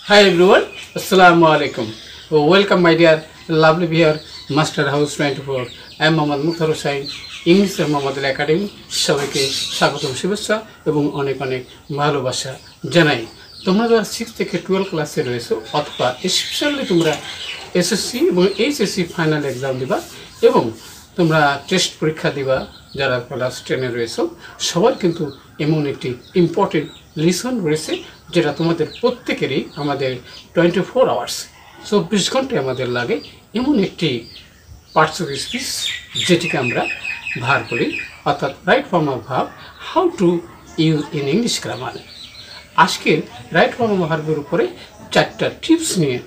Hi everyone, Assalamu alaikum. Welcome my dear lovely viewer, Master House 24. I am Mohammad Mukhtar Hussain, English Mohammad Academy. সবাইকে স্বাগতম শুভেচ্ছা এবং অনেক অনেক ভালোবাসা জানাই। তোমরা যারা 6 থেকে 12 ক্লাসে রয়েছো অথবা স্পেশালি তোমরা এসএসসি এবং এইচএসসি ফাইনাল এক্সাম দিবা এবং তোমরা টেস্ট পরীক্ষা দিবা যারা ক্লাস 10 এ রয়েছো সবার কিন্তু এমন একটি ইম্পর্টেন্ট লিসন রয়েছে যেটা তোমাদের প্রত্যেকেরই আমাদের 24 আওয়ার্স 24 ঘন্টা আমাদের লাগে এমন একটি পার্টস অফ স্পিচ যেটিকে আমরা ভার বলি অর্থাৎ right form of verb how to use in English grammar. আজকের রাইট ফর্ম অফ ভার্বের উপরে 4টা টিপস নিয়ে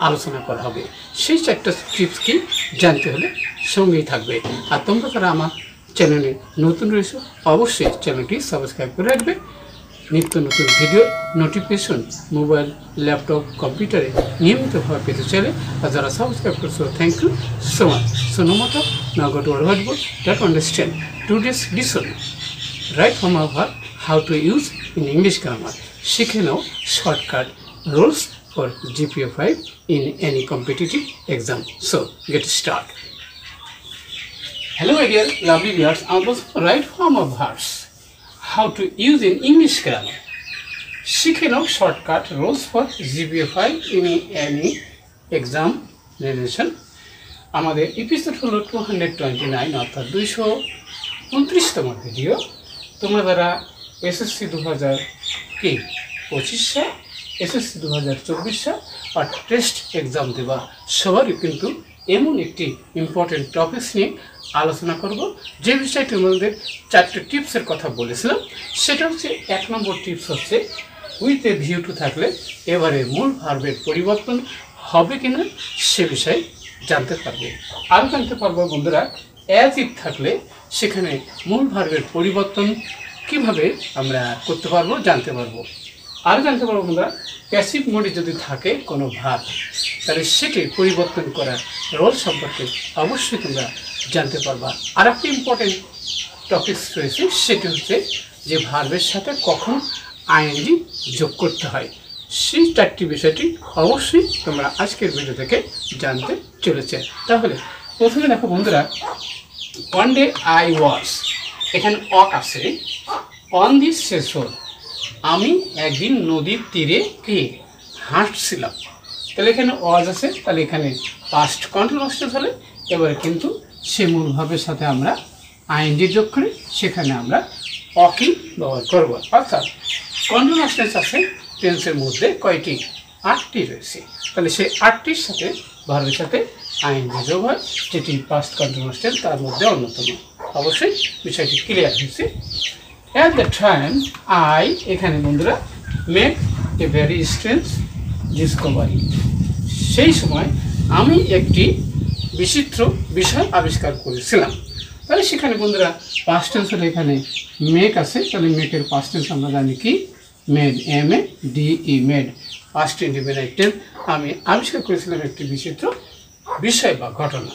আলোচনা করা হবে। সেই 4টা টিপস কি জানতে হলে সঙ্গেই থাকবে। আর তোমরা যারা আমার চ্যানেলে নতুন রয়েছে অবশ্যই চ্যানেলটি সাবস্ক্রাইব করে রাখবে। নিত্য নতুন ভিডিও নোটিফিকেশন মোবাইল ল্যাপটপ কম্পিউটারে নিয়মিতভাবে পেতে চাইলে আর যারা সাবস্ক্রাইব করছো thank you so much. So no matter now go to our whiteboard that understand today's lesson right form of verb how to use in English grammar. শিখে নাও shortcut rules for GPA 5 in any competitive exam. So get start. Hello my dear lovely viewers, about right form of verbs how to use in English grammar. শিখে নাও shortcut rules for GPA 5 in any examination. আমাদের episode হলো 229 অর্থাৎ 229তম video. তোমরা যারা SSC 2025 সাল SSC 2024 সাল আর test exam দেবা সবারই কিন্তু এমন একটি ইম্পর্টেন্ট টপিকস নিয়ে আলোচনা করব যে বিষয়টি আমাদের 4টা টিপসের কথা বলেছিলাম। সেটা হচ্ছে 1 নম্বর টিপস হচ্ছে উইথ এ ভিউ টু থাকলে এবারে মূল ভার্বের পরিবর্তন হবে কিনা সে বিষয়ে জানতে পারবে। আর জানতে পারবো বন্ধুরা অ্যাজ ইফ থাকলে সেখানে মূল ভার্বের পরিবর্তন কিভাবে আমরা করতে পারবো জানতে পারবো। আর জানতে পারবো বন্ধুরা প্যাসিভ মোডে যদি থাকে কোনো ভার্ব তাহলে সেটি পরিবর্তন করার রোল সম্পর্কে অবশ্যই তোমরা জানতে পারবা। আর একটি ইম্পর্টেন্ট টপিকস রয়েছে সেটি হচ্ছে যে ভার্বের সাথে কখন আইএনজি যোগ করতে হয় সেই 4টি বিষয়টি অবশ্যই তোমরা আজকের ভিডিও থেকে জানতে চলেছে। তাহলে প্রথমে দেখো বন্ধুরা ওয়ান ডে আই ওয়াজ এখানে অক আছে অন দি সেশন আমি একদিন নদীর তীরে কি হাঁটছিলাম। তাহলে এখানে ওয়াজ আছে তাহলে এখানে পাস্ট কন্টিনিউয়াস টেন্স হলে এবারে কিন্তু সে মূল ভাবের সাথে আমরা আইএনজি যোগ করি সেখানে আমরা অকি ব্যবহার করব। অর্থাৎ কন্টিনিউয়াস টেন্স আছে টেন্সের মধ্যে কয়টি 8টি রয়েছে তাহলে সেই 8টির সাথে ভার্বের সাথে আইএনজি যোগ হয় যেটি পাস্ট কন্টিনিউয়াস টেন্স তার মধ্যে অন্যতম। অবশ্যই বিষয়টি ক্লিয়ার হয়েছে। At the time I এখানে বন্ধুরা make a very strange Discovery সেই সময় আমি একটি বিচিত্র বিষয় আবিষ্কার করেছিলাম। তাহলে সেখানে বন্ধুরা পাস্ট টেন্স হলে এখানে মেক আছে তাহলে মেকের পাস্ট টেন্স আমরা জানি কি made MADE made past indefinite tense. আমি আবিষ্কার করেছিলাম একটি বিচিত্র বিষয় বা ঘটনা।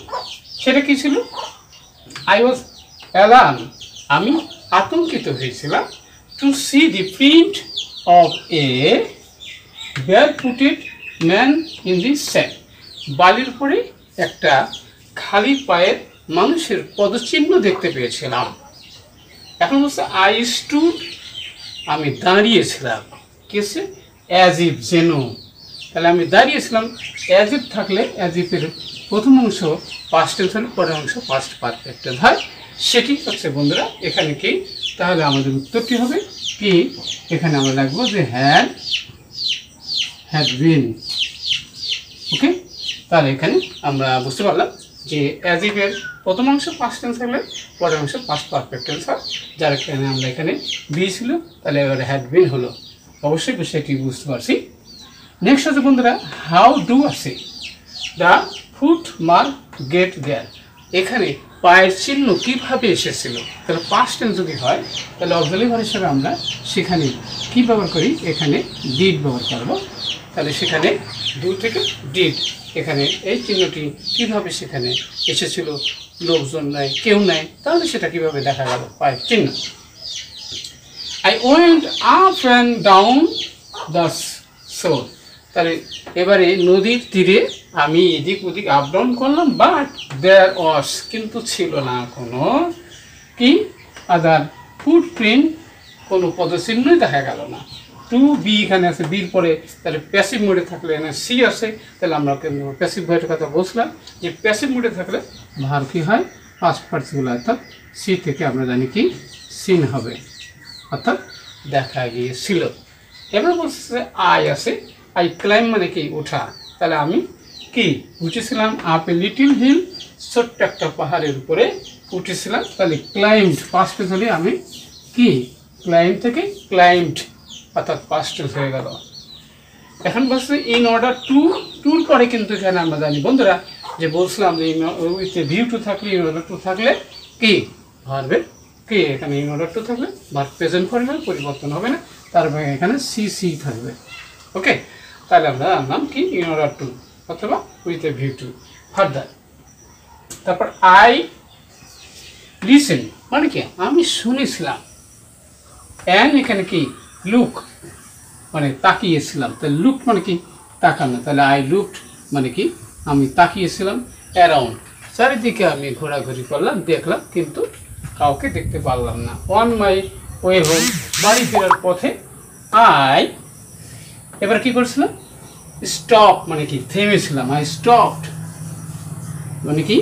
সেটা কি ছিল? আই ওয়াজ অ্যালার্ম আমি আতঙ্কিত হয়েছিলাম to see the print of a barefooted man in the sand বালির উপরে একটা খালি পায়ের মানুষের পদচিহ্ন দেখতে পেয়েছিলাম। এখন বলছে আই স্টুড আমি দাঁড়িয়েছিলাম কেসে অ্যাজ ইফ যেন তাহলে আমি দাঁড়িয়েছিলাম অ্যাজ ইফ থাকলে অ্যাজ ইফের প্রথম অংশ পাস্ট টেন্স হলে পরের অংশ পাস্ট পারফেক্ট টেন্স হয় সেটি হচ্ছে বন্ধুরা এখানে কি তাহলে আমাদের উত্তরটি হবে কি এখানে আমরা লিখবো যে হ্যাড বিন। ওকে তাহলে এখানে আমরা বুঝতে পারলাম যে অ্যাজ ইফের প্রথম অংশ পাস্ট টেন্স হলে পরের অংশ পাস্ট পারফেক্ট টেন্স হয় যার কারণে আমরা এখানে বি ছিল তাহলে এবারে হ্যাড বিন হলো। অবশ্যই বিষয়টি বুঝতে পারছি। নেক্সট হচ্ছে বন্ধুরা হাউ ডু আছে দ্য ফুট মার্ক গেট দেয়ার এখানে পায়ের চিহ্ন কীভাবে এসেছিল তাহলে পাস্ট টেন্স যদি হয় তাহলে অক্সিলারি ভার্ব হিসেবে আমরা সেখানে কী ব্যবহার করি এখানে ডিড ব্যবহার করব। তাহলে সেখানে ডু থেকে ডিড এখানে এই চিহ্নটি কীভাবে সেখানে এসেছিল লোকজন নাই কেউ নাই তাহলে সেটা কীভাবে দেখা গেল পায়ের চিহ্ন। I went up and down the শোর তাহলে এবারে নদীর তীরে আমি এদিক ওদিক আপ ডাউন করলাম, বাট দেয়ার ওয়াজ কিন্তু ছিল না কোনো কি আদার ফুটপ্রিন্ট, কোনো পদচিহ্নই দেখা গেল না। টু বি এখানে আছে, বির পরে তাহলে প্যাসিভ মোডে থাকলে এখানে সি আছে, তাহলে আমরা প্যাসিভ ভয়ের কথা বলছিলাম যে প্যাসিভ মোডে থাকলে ভার কি হয় পাস্ট পার্টিসিপল, অর্থাৎ সি থেকে আমরা জানি কি সিন হবে, অর্থাৎ দেখা গিয়েছিল। এবার বলছে আই আছে, আই ক্লাইম মানে কি ওঠা, তাহলে আমি কি উঠেছিলাম আপ এ লিটিল হিল, ছোট্ট একটা পাহাড়ের উপরে উঠেছিলাম, তাহলে ক্লাইম্ড পাস্ট টেন্স হলে আমি কি ক্লাইম্ব থেকে ক্লাইম্ড, অর্থাৎ পাস্ট টেন্স হয়ে গেল। এখন বলছে ইন অর্ডার টু, টুর পরে কিন্তু এখানে আমরা জানি বন্ধুরা যে বলছিলাম যে উইথ ভিউ টু থাকলে, ইন অর্ডার টু থাকলে কি ভার্বের কি এখানে ইন অর্ডার টু থাকলে ভার্ব প্রেজেন্ট ফর্মে পরিবর্তন হবে না, তারপরে এখানে সি সি থাকবে। ওকে, তাহলে আমরা আনলাম কি ইন অর্ডার টু অথবা with a view to further. তারপর আই লিসেন মানে কি আমি শুনেছিলাম, অ্যান্ড এখানে কি লুক মানে তাকিয়েছিলাম, তাহলে লুক মানে কি তাকানো, তাহলে আই লুকড মানে কি আমি তাকিয়েছিলাম, অ্যারাউন্ড চারিদিকে আমি ঘোরাঘুরি করলাম, দেখলাম কিন্তু কাউকে দেখতে পারলাম না। অন মাই ওয়ে হোম বাড়ি ফেরার পথে আই এবার কি করছিলাম স্টপ মানে কি থেমেছিলাম, আই স্টপড মানে কি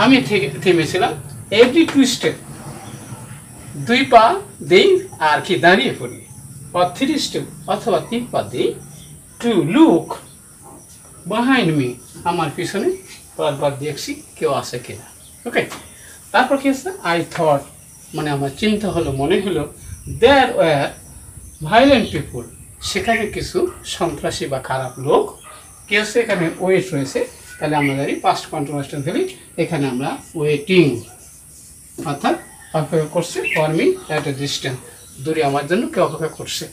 আমি থেমেছিলাম, এভরি টু স্টেপ দুই পা দেই আর কি দাঁড়িয়ে পড়ি, or three step অথবা তিন পা দিই, টু লুক বিহাইন্ড মি আমার পিছনে বারবার দেখছি কেউ আছে কিনা। ওকে, তারপর কি আছে আই থট মানে আমার চিন্তা হলো মনে হলো, দেয়ার ওয়ার ভায়োলেন্ট পিপুল সেখানে কিছু সন্ত্রাসী বা খারাপ লোক কি আছে, এখানে ওয়েট রয়েছে, তাহলে আমরা জানি পাস্ট কন্টিনিউয়াস টেন্স হলে এখানে আমরা ওয়েটিং অর্থাৎ অপেক্ষা করছে, for me at a distance দূরে আমার জন্য কেউ অপেক্ষা করছে।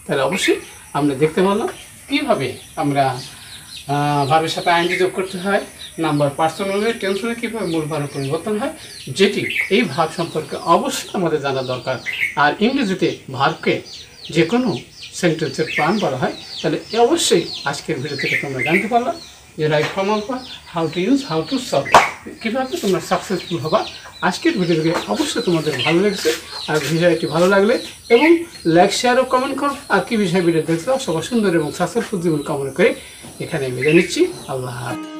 তাহলে অবশ্যই আমরা দেখতে পারলাম কীভাবে আমরা ভাবের সাথে আইনজি যোগ করতে হয়, নাম্বার পার্সোনালি টেন্সনে কীভাবে মূল ভাবে পরিবর্তন হয়, যেটি এই ভাব সম্পর্কে অবশ্যই আমাদের জানা দরকার। আর ইংরেজিতে ভাবকে যে কোনো সেন্টেন্সের প্রাণ বলা হয়, তাহলে অবশ্যই আজকের ভিডিও থেকে তোমরা জানতে পারলাম যে right form of how to use, how to solve, কীভাবে তোমরা সাকসেসফুল হবা। আজকের ভিডিওটি অবশ্যই তোমাদের ভালো লেগেছে, আর ভিডিওটি ভালো লাগলে এবং লাইক শেয়ার ও কমেন্ট করো, আর কি বিষয়ে ভিডিও দেখতে সবার সুন্দর এবং সাকসেসফুল জীবন কামনা করে এখানে বিদায় নিচ্ছি। আল্লাহ হাফেজ।